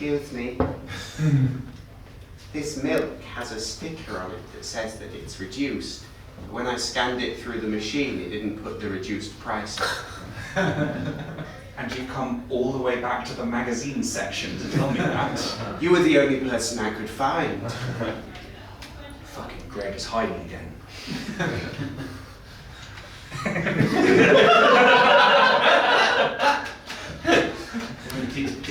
Excuse me. This milk has a sticker on it that says that it's reduced. But when I scanned it through the machine, it didn't put the reduced price on. And you've come all the way back to the magazine section to tell me that? You were the only person I could find. Fucking Greg is hiding again.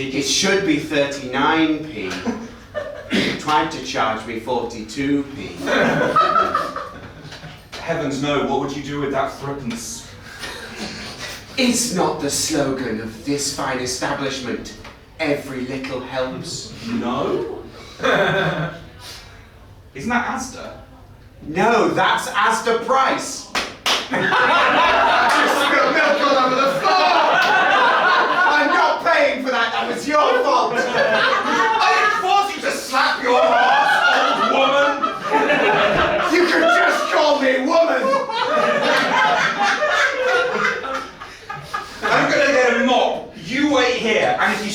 It should be 39p. Tried to charge me 42p. Heavens no, what would you do with that threepence? It's not the slogan of this fine establishment. Every little helps. No? Isn't that Asda? No, that's Asda Price. You spilled milk all over the floor. I'm not paying for that. That was your fault. I didn't force you to slap your ass, old woman. You could just call me woman. I'm gonna get a mop. You wait here, and if you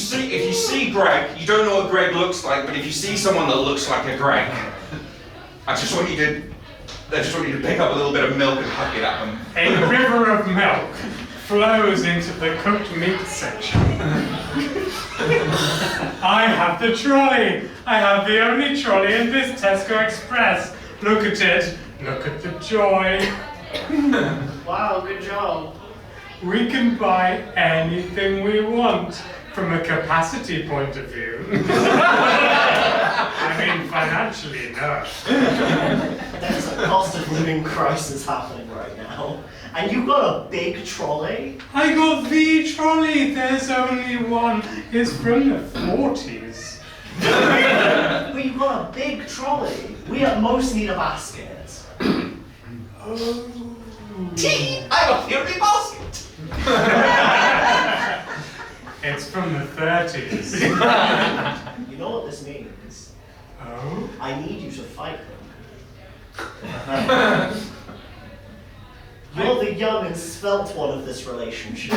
see Greg, you don't know what Greg looks like, but if you see someone that looks like a Greg, I just want you to pick up a little bit of milk and huck it at them. A river of milk flows into the cooked meat section. I have the trolley. I have the only trolley in this Tesco Express. Look at it. Look at the joy. Wow, good job. We can buy anything we want from a capacity point of view. I mean, financially, no. There's a cost of living crisis happening right now. And you've got a big trolley? I got the trolley. There's only one. It's from the 40s. But you've got a big trolley. We at most need a basket. Oh. Tea! I have a theory basket! It's from the 30s. You know what this means? Oh? I need you to fight them. You're the young and svelte one of this relationship.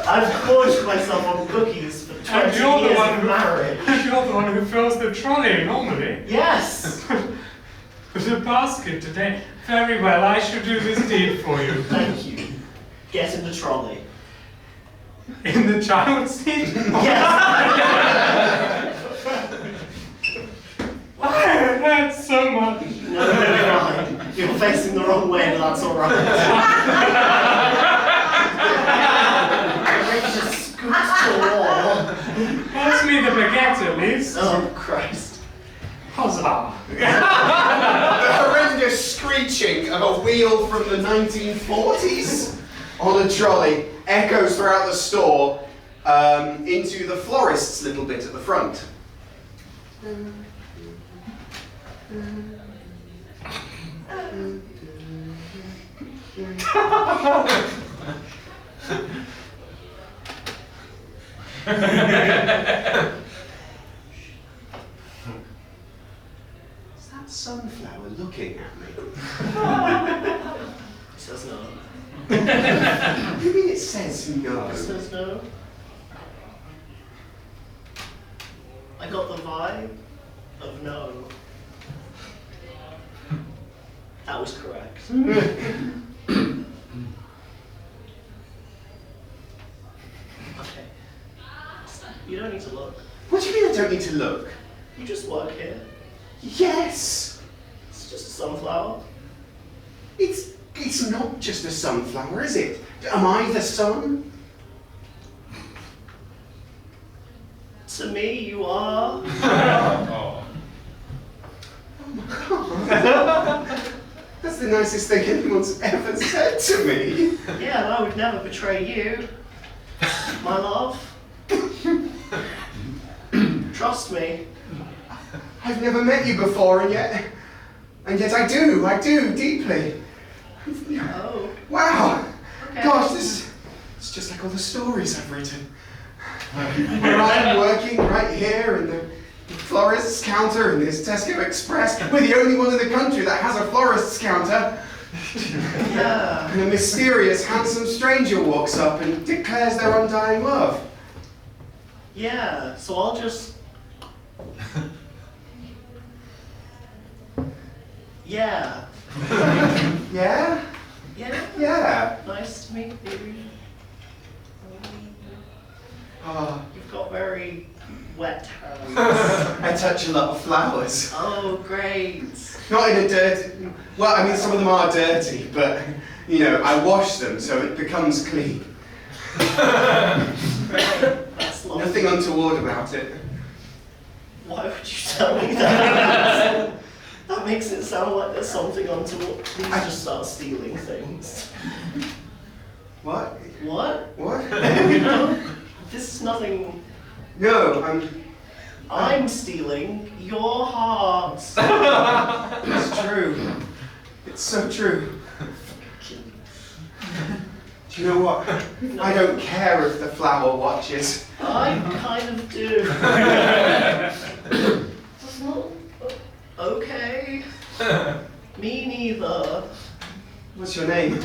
I've gorged myself on cookies for 20 years of marriage. You're the one who fills the trolley normally. Yes! But a basket today. Very well, I shall do this deed for you. Thank you. Get in the trolley. In the child seat? Yes! I hurt so much. No, you're fine. You're facing the wrong way, but that's alright. Ready to scoot to the wall. Pass me the baguette at least. Oh, Christ. Huzzah. The horrendous screeching of a wheel from the 1940s on a trolley echoes throughout the store into the florist's little bit at the front. Is that sunflower looking at me? It says no. What do you mean it says no? It says no. I got the vibe of no. That was correct. Okay. You don't need to look. What do you mean I don't need to look? You just work here. Yes! It's just a sunflower. It's not just a sunflower, is it? Am I the sun? To me, you are. Oh. That's the nicest thing anyone's ever said to me. Yeah, and I would never betray you. My love. Trust me. I've never met you before, and yet I do, deeply. Oh. Wow. Okay. Gosh, it's just like all the stories I've written. Where I'm working right here in the florist's counter in this Tesco Express. We're the only one in the country that has a florist's counter. Yeah. And a mysterious, handsome stranger walks up and declares their undying love. Yeah, so I'll just... Yeah. Yeah? Yeah? Yeah. Nice to meet you. Oh, You've got very wet hands. I touch a lot of flowers. Oh, great. Not in a dirty... Well, I mean, some of them are dirty, but, you know, I wash them so it becomes clean. That's lovely. Nothing untoward about it. Why would you tell me that? That makes it sound like there's something untoward. Please just start stealing things. What? What? What? No, this is nothing. No, I'm stealing your heart. It's true. It's so true. Do you know what? I don't care if the flower watches. I kind of do. Okay. Me neither. What's your name?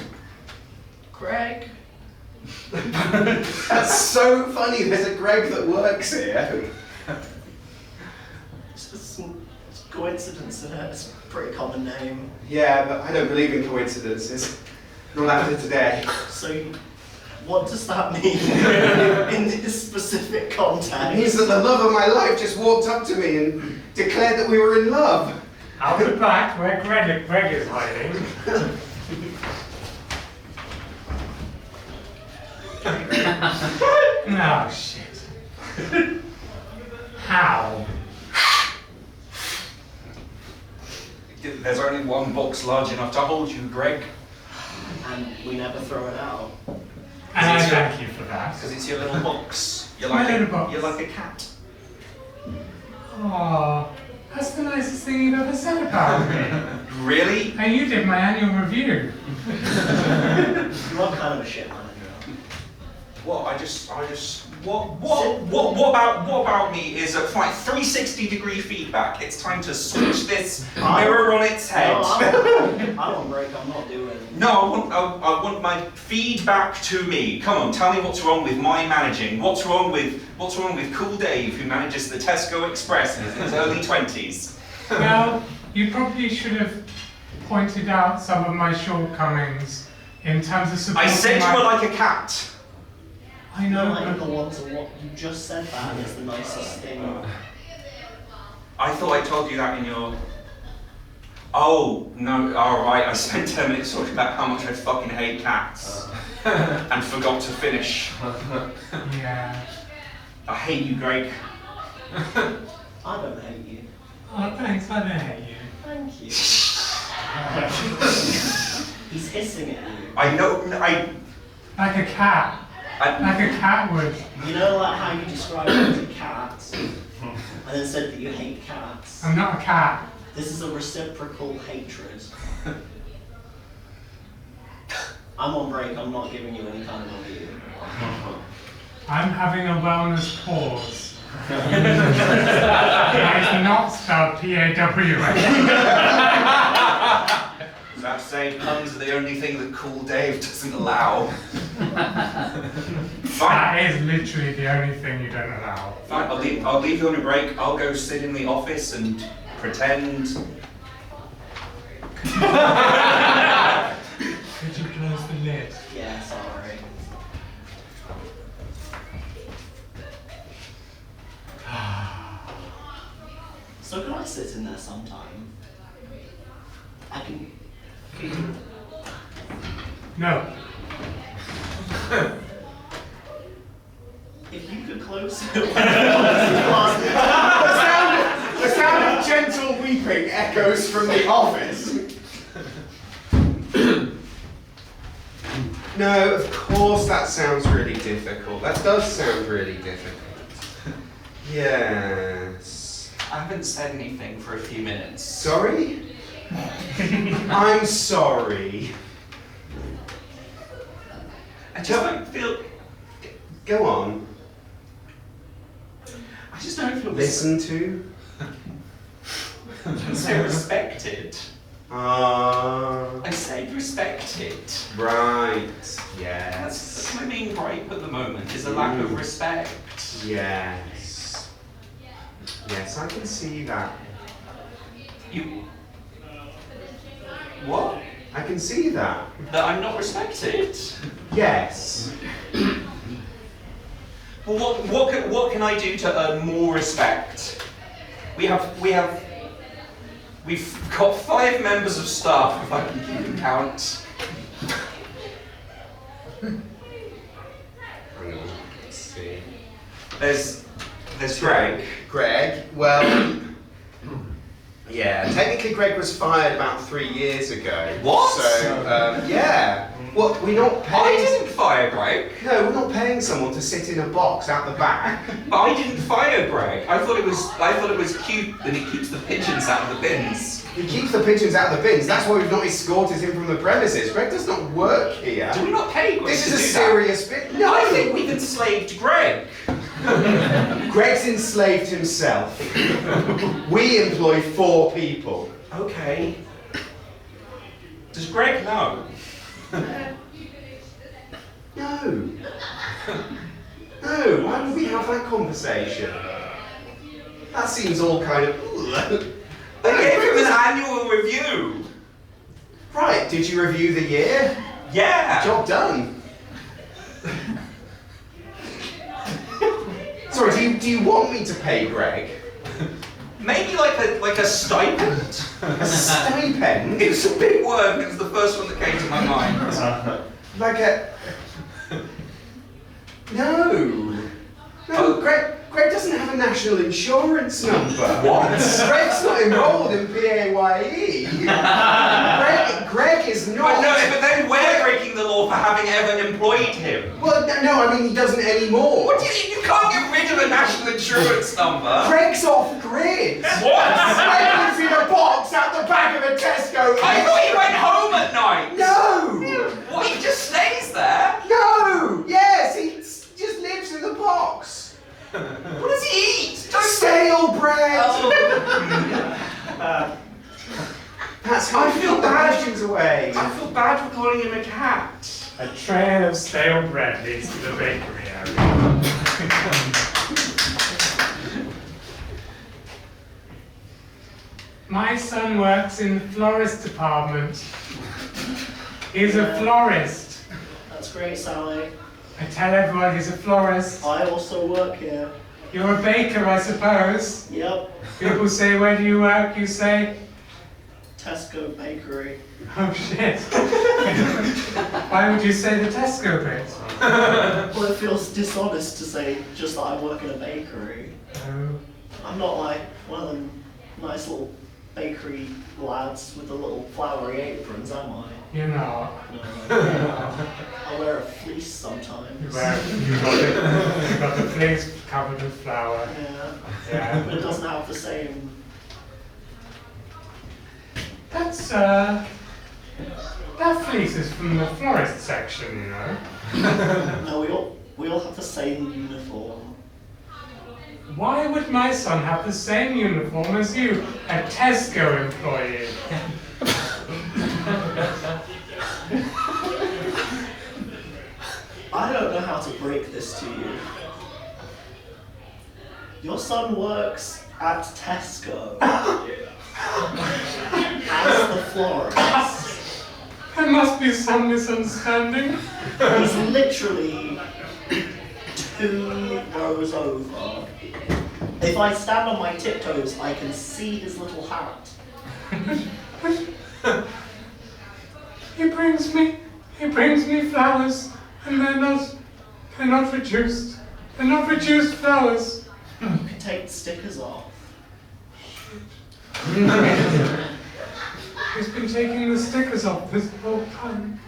Greg. That's so funny. There's a Greg that works here. It's a coincidence, isn't it? It's a pretty common name. Yeah, but I don't believe in coincidences. Not after today. So, what does that mean in this specific context? It means that the love of my life just walked up to me and declared that we were in love. Out the back where Greg is hiding. Oh shit. How? There's only one box large enough to hold you, Greg. And we never throw it out. And I thank you for that. Because it's your little box. You're My like little box. You're like a cat. Oh, that's the nicest thing you've ever said about me. Really? And you did my annual review. You are kind of a shit manager. What? What about me is a 360-degree feedback. It's time to switch this mirror on its head. No, I'm on break. I'm not doing. No, I want my feedback to me. Come on, tell me what's wrong with my managing. What's wrong with Cool Dave, who manages the Tesco Express in his early 20s? Well, you probably should have pointed out some of my shortcomings in terms of supporting I said you were like a cat. I know, Like the but ones of what you just said that and it's the nicest thing. I thought I told you that in your... Oh, no, alright, I spent 10 minutes talking about how much I fucking hate cats. And forgot to finish. yeah. I hate you, Greg. I don't hate you. Oh, thanks, I don't hate you. Thank you. He's hissing at you. I know, Like a cat. Like a cat would. You know, like how you describe it as a cat, and then said that you hate cats. I'm not a cat. This is a reciprocal hatred. I'm on break. I'm not giving you any kind of review. I'm having a wellness pause. That is not spelled P-A-W-S. that saying puns are the only thing that Cool Dave doesn't allow. Fine. That is literally the only thing you don't allow. Fine, I'll leave you on a break. I'll go sit in the office and pretend. Could you close the lid? Yeah, sorry. So can I sit in there sometime? I can. No. If you could close it. The sound of gentle weeping echoes from the office. No, of course that sounds really difficult. That does sound really difficult. Yes. I haven't said anything for a few minutes. Sorry? I'm sorry. I just don't feel. Go on. I just don't feel Listen to. so respected. I said respect it. Right. That's Yes. my main gripe at the moment, is a lack of respect. Yes. Yes, I can see that. You... What? I can see that. That I'm not respected? Yes. Well, what can I do to earn more respect? We've got 5 members of staff, if I can keep count. Let's see. There's Greg. Greg, well, yeah, technically Greg was fired about 3 years ago. What? So, yeah. What, we're not I paying... didn't fire Greg. No, we're not paying someone to sit in a box out the back. But I didn't fire Greg. I thought it was cute that he keeps the pigeons out of the bins. He keeps the pigeons out of the bins. That's why we've not escorted him from the premises. Greg does not work here. Do we not pay Greg This to is a do serious bit. No! I think we've enslaved Greg. Greg's enslaved himself. We employ 4 people. Okay. Does Greg know? No. No, why would we have that conversation? That seems all kind of... I gave him an annual review. Right, did you review the year? Yeah. Job done. Sorry, do you want me to pay Greg? Maybe like a stipend. A stipend? It was a big word, and it was the first one that came to my mind. Like a... No. No, Greg doesn't have a national insurance number. What? Greg's not enrolled in PAYE. Greg is not. But then we're breaking the law for having ever employed him. Well, no, I mean he doesn't anymore. What do you can't get rid of a national insurance number. Greg's off grid. What? Greg lives in a box out the back of a Tesco. I thought he went home at night. No. What? He just stays there? No. Yes, he just lives in the box. What does he eat? Stale bread. That's how I feel bad. questions away. I feel bad for calling him a cat. A trail of stale bread leads to the bakery area. My son works in the florist department. He's a florist. That's great, Sally. I tell everyone he's a florist. I also work here. You're a baker, I suppose. Yep. People say, where do you work? You say, Tesco Bakery. oh shit. Why would you say the Tesco bit? Well, it feels dishonest to say just that I work in a bakery. Oh. I'm not like one of them nice little bakery lads with the little flowery aprons, am I? You're not. No. I wear a fleece sometimes. You got the fleece covered with flour. Yeah. Yeah. But it doesn't have the same. That's that fleece is from the florist section, you know. No, we all have the same uniform. Why would my son have the same uniform as you, a Tesco employee? I don't know how to break this to you. Your son works at Tesco as the florist. There must be some misunderstanding. He's literally 2 rows over. If I stand on my tiptoes, I can see his little hat. He brings me flowers, and they're not reduced. They're not reduced flowers. You can take the stickers off. He's been taking the stickers off this whole time.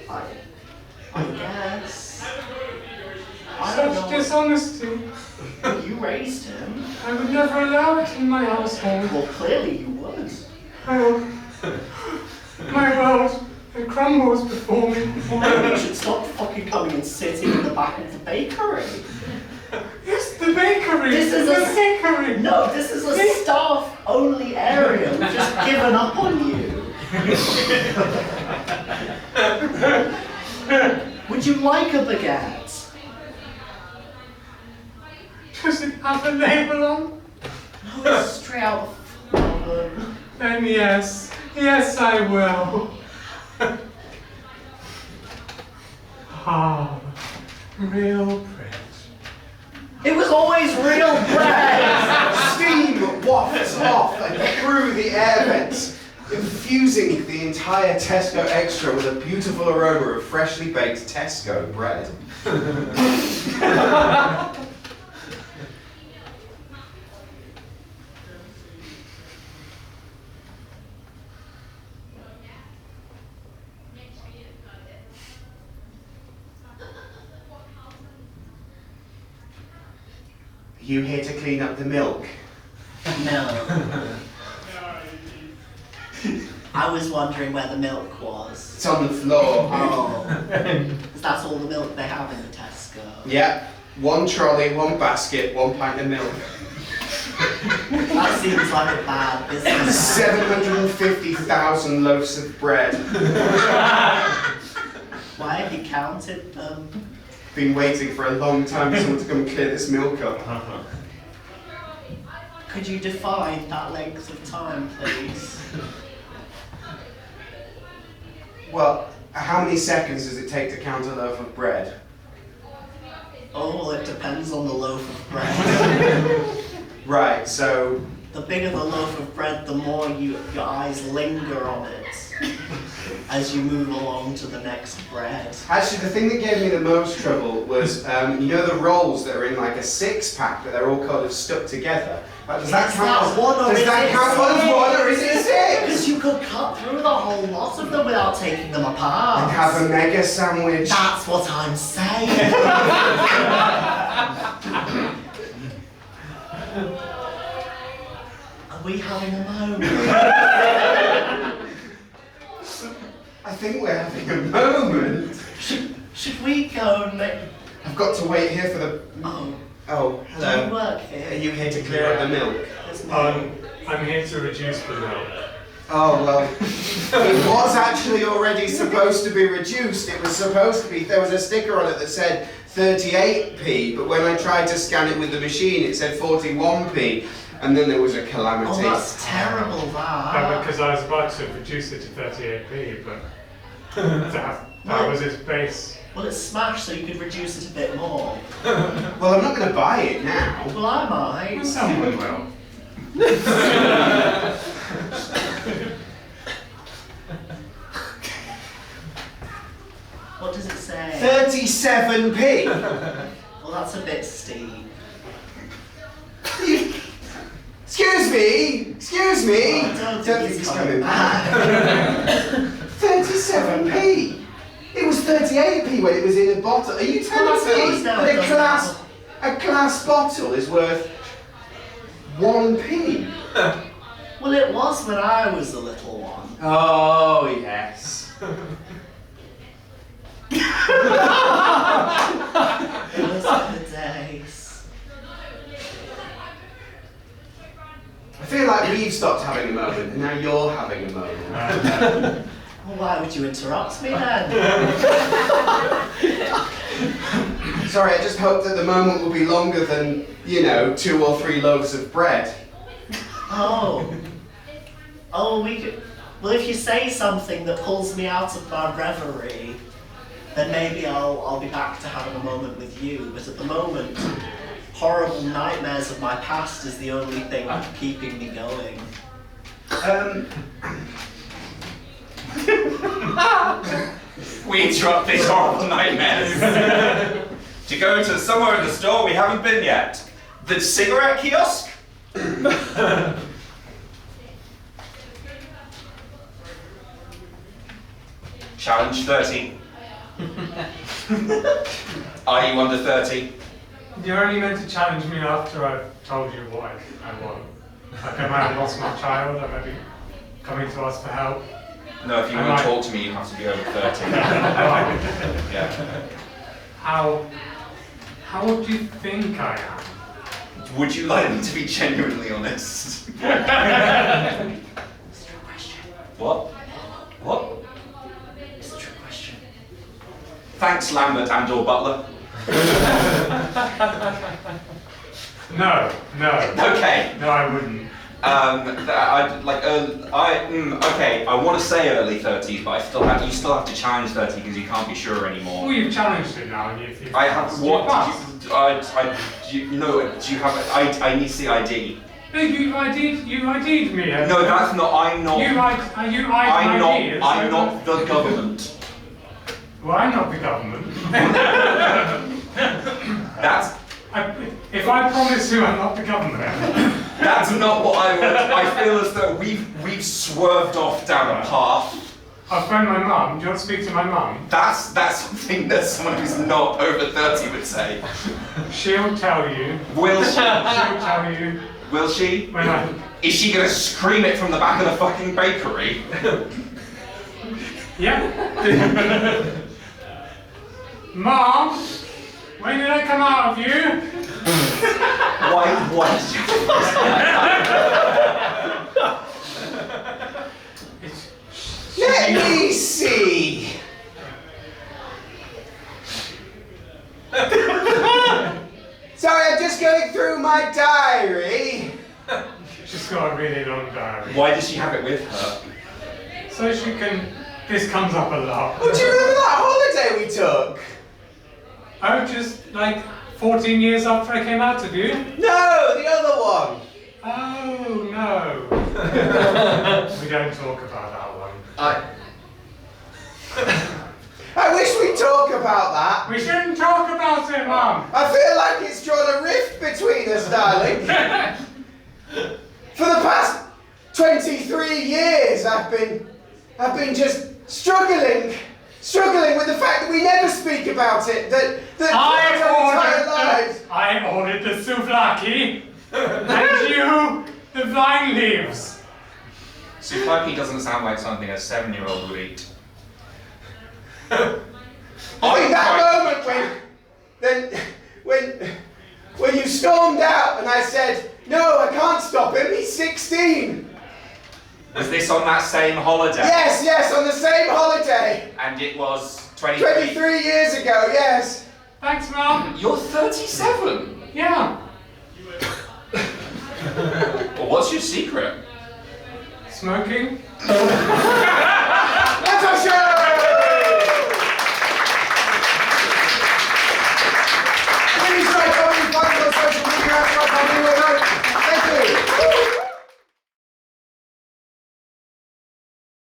I guess. I don't Such know. dishonesty. You raised him. I would never allow it in my household. Well, clearly you would. My world, it crumbles before me. Maybe you should stop fucking coming and sitting in the back of the bakery. It's the bakery! This is the a- bakery! No, this is a staff-only area. We've just given up on you. Would you like a baguette? Does it have a label on? No, it's straight out of the oven. Then yes. Yes, I will. Ah, real bread. It was always real bread! Steam wafts off and through the air vents, infusing the entire Tesco Extra with a beautiful aroma of freshly baked Tesco bread. Are you here to clean up the milk? No. I was wondering where the milk was. It's on the floor. Oh. That's all the milk they have in the Tesco. Yeah, one trolley, one basket, 1 pint of milk. That seems like a bad business. 750,000 loaves of bread. Why have you counted them? Been waiting for a long time for someone to come and clear this milk up. Could you define that length of time, please? Well, how many seconds does it take to count a loaf of bread? Oh, well, it depends on the loaf of bread. Right, so The bigger the loaf of bread, the more your eyes linger on it as you move along to the next bread. actually the thing that gave me the most trouble was, you know the rolls that are in like a 6-pack, but they're all kind of stuck together? Does that Is count that as one or does is that it count as six? one or is it 6? Because you could cut through the whole lot of them without taking them apart. And have a mega sandwich. That's what I'm saying. Are we having a moment? I think we're having a moment. Should we go and make... I've got to wait here for the... Oh, Oh, do you hello. work Are here? you here to clear up the milk? There's no- I'm here to reduce the milk. Oh, well, it was actually already supposed to be reduced. It was supposed to be, there was a sticker on it that said 38p, but when I tried to scan it with the machine, it said 41p, and then there was a calamity. Oh, that's terrible, that. Because I was about to reduce it to 38p, but that was its base. Well, it's smashed, so you could reduce it a bit more. Well, I'm not going to buy it now. Well, I might. Someone will. What does it say? 37p! Well, that's a bit steep. Excuse me! Excuse me! I don't think he's coming back. back. 37p! It was 38p when it was in a bottle. Are you telling Well, I me suppose now that it doesn't a glass bottle is worth 1p? Well, it was when I was a little one. Oh, yes. Those were the days. I feel like we've stopped having a moment, and now you're having a moment. Well, why would you interrupt me then? Sorry, I just hope that the moment will be longer than, 2 or 3 loaves of bread. Oh. Oh, we could... Well, if you say something that pulls me out of my reverie, then maybe I'll be back to having a moment with you. But at the moment, horrible nightmares of my past is the only thing keeping me going. We interrupt these horrible nightmares to go to somewhere in the store we haven't been yet. The cigarette kiosk? Challenge 30. Are you under 30? You're only meant to challenge me after I've told you what I want. Like I might have lost my child, I might be coming to us for help. No, if you I want to might- talk to me, you have to be over 30. Yeah. How old do you think I am? Would you like me to be genuinely honest? Is there a question? What? Thanks, Lambert and/or Butler. No. Okay. No, I wouldn't. Okay, I want to say early 30s, but you still have to challenge 30 because you can't be sure anymore. Well, you've challenged it now, and you've I have what? passed. Do you have? I need to see ID. No, you ID'd me. No, that's not. I'm not. You ID. I'm not the government. Well, I'm not the government. That's. If I promise you I'm not the government. That's not what I want. I feel as though we've swerved off down a path. I'll phone my mum. Do you want to speak to my mum? That's something that someone who's not over 30 would say. She'll tell you. Will she? She'll tell you. Will she? When I... Is she gonna scream it from the back of the fucking bakery? Yeah. Mom, when did I come out of you? Why did you do this? Let me see. Sorry, I'm just going through my diary. She's got a really long diary. Why does she have it with her? So she can... This comes up a lot. Oh, do you remember that holiday we took? Oh, just like 14 years after I came out of you? No, the other one. Oh, no. We don't talk about that one. I wish we'd talk about that. We shouldn't talk about it, Mum. I feel like it's drawn a rift between us, darling. For the past 23 years, I've been just struggling with the fact that we never speak about it, that I lives. ordered the souvlaki, and you, the vine leaves. Souvlaki doesn't sound like something a 7-year-old would eat. I think that moment when you stormed out and I said, no, I can't stop him, he's 16. Was this on that same holiday? Yes, on the same holiday. And it was 23? 23 years ago, yes. Thanks, Mum. You're 37? Yeah. Well, what's your secret? Smoking?